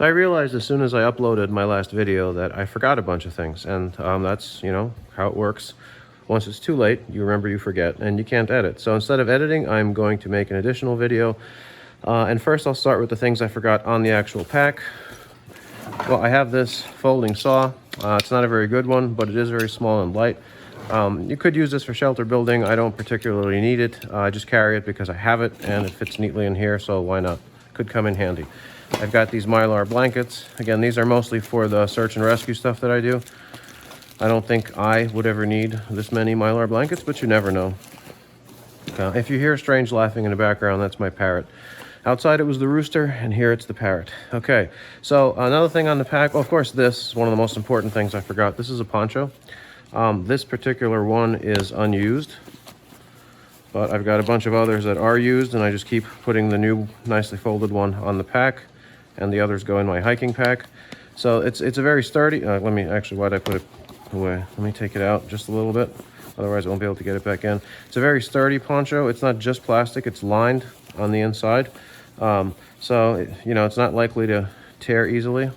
So I realized as soon as I uploaded my last video that I forgot a bunch of things, and that's, you know, how it works. Once it's too late, you remember, you forget, and you can't edit. So instead of editing, I'm going to make an additional video. And first I'll start with the things I forgot on the actual pack. Well, I have this folding saw. It's not a very good one, but it is very small and light. You could use this for shelter building. I don't particularly need it. I just carry it because I have it and it fits neatly in here, so why not? Could come in handy. I've got these Mylar blankets. Again, these are mostly for the search and rescue stuff that I do. I don't think I would ever need this many Mylar blankets, but you never know. If you hear strange laughing in the background, that's my parrot. Outside it was the rooster, and here it's the parrot. Okay, so another thing on the pack, well, of course, this is one of the most important things I forgot. This is a poncho. This particular one is unused, but I've got a bunch of others that are used, and I just keep putting the new nicely folded one on the pack, and the others go in my hiking pack. So it's a very sturdy, let me, actually, why'd I put it away? Let me take it out just a little bit, otherwise I won't be able to get it back in. It's a very sturdy poncho. It's not just plastic, it's lined on the inside. So, you know, it's not likely to tear easily,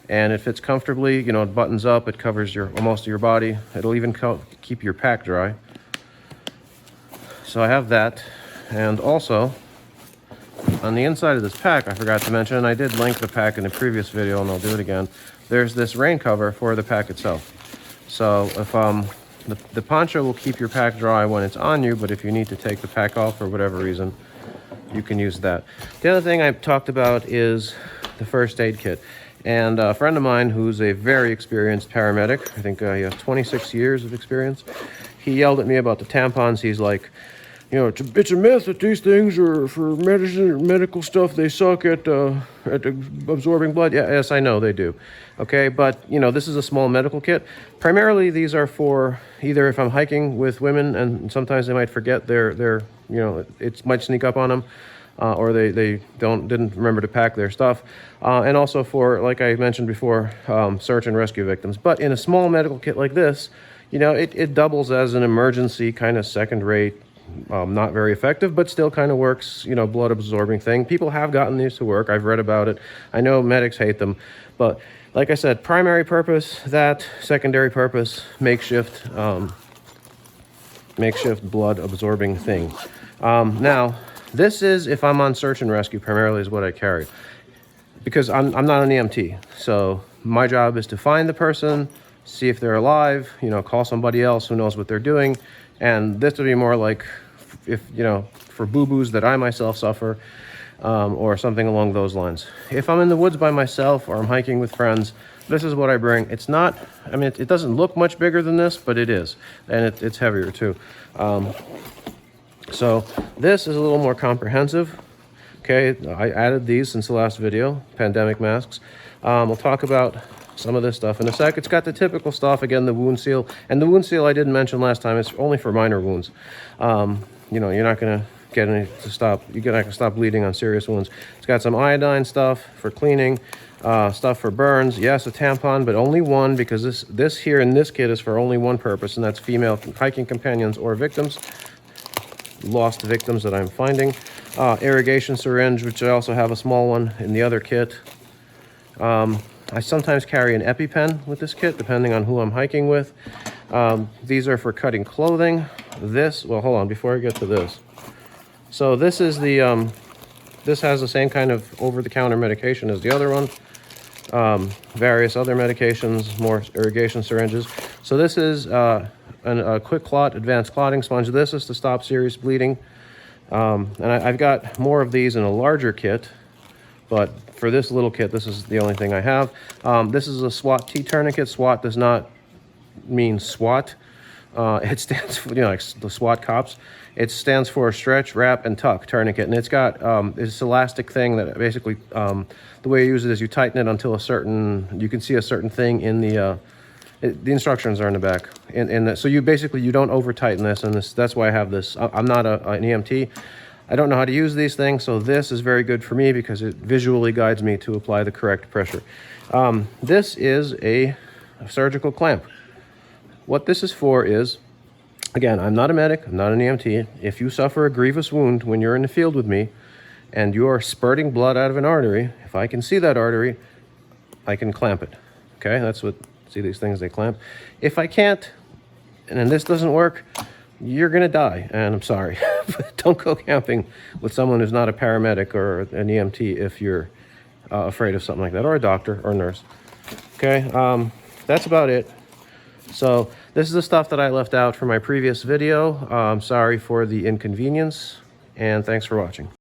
and it fits comfortably. You know, it buttons up, it covers most of your body. It'll even keep your pack dry. So I have that, and also on the inside of this pack, I forgot to mention, and I did link the pack in the previous video, and I'll do it again. There's this rain cover for the pack itself. So if the poncho will keep your pack dry when it's on you, but if you need to take the pack off for whatever reason, you can use that. The other thing I've talked about is the first aid kit. And a friend of mine who's a very experienced paramedic, I think he has 26 years of experience, he yelled at me about the tampons. He's like, you know, it's a myth that these things are for medicine or medical stuff. They suck at absorbing blood. Yeah, yes, I know they do. Okay, but, you know, this is a small medical kit. Primarily, these are for either if I'm hiking with women, and sometimes they might forget their you know, it might sneak up on them, or they didn't remember to pack their stuff, and also for, like I mentioned before, search and rescue victims. But in a small medical kit like this, you know, it doubles as an emergency kind of second-rate, not very effective, but still kind of works, you know, blood absorbing thing. People have gotten these to work. I've read about it. I know medics hate them, but like I said, primary purpose, that, secondary purpose, makeshift blood absorbing thing. Now, this is if I'm on search and rescue, primarily is what I carry, because I'm not an EMT. So my job is to find the person, see if they're alive, you know, call somebody else who knows what they're doing. And this would be more like, if, you know, for boo-boos that I myself suffer, or something along those lines. If I'm in the woods by myself or I'm hiking with friends, this is what I bring. It's not, I mean, it doesn't look much bigger than this, but it is. And it's heavier too. So this is a little more comprehensive. Okay, I added these since the last video, pandemic masks. We'll talk about some of this stuff in a sec. It's got the typical stuff, again, the wound seal. And the wound seal I didn't mention last time, it's only for minor wounds. You know, you're not gonna get any to stop, you're not gonna stop bleeding on serious wounds. It's got some iodine stuff for cleaning, stuff for burns. Yes, a tampon, but only one, because this here in this kit is for only one purpose, and that's female hiking companions or victims, lost victims that I'm finding. Irrigation syringe, which I also have a small one in the other kit. I sometimes carry an EpiPen with this kit, depending on who I'm hiking with. These are for cutting clothing. Well, hold on, before I get to this. So this is the, this has the same kind of over-the-counter medication as the other one. Various other medications, more irrigation syringes. So this is a QuickClot Advanced Clotting Sponge. This is to stop serious bleeding. And I've got more of these in a larger kit, but for this little kit, this is the only thing I have. This is a SWAT T tourniquet. SWAT does not mean SWAT. It stands for, you know, like the SWAT cops. It stands for stretch, wrap, and tuck tourniquet. And it's got this elastic thing that basically, the way you use it is you tighten it until you can see a certain thing in the instructions are in the back. So you don't over tighten this, and that's why I have this. I'm not an EMT. I don't know how to use these things, so this is very good for me because it visually guides me to apply the correct pressure. This is a surgical clamp. What this is for is, again, I'm not a medic, I'm not an EMT. If you suffer a grievous wound when you're in the field with me and you are spurting blood out of an artery, if I can see that artery, I can clamp it. Okay, that's what, see these things, they clamp. If I can't, and then this doesn't work, you're gonna die, and I'm sorry. But don't go camping with someone who's not a paramedic or an EMT if you're afraid of something like that, or a doctor or nurse. Okay, that's about it. So this is the stuff that I left out from my previous video. Sorry for the inconvenience, and thanks for watching.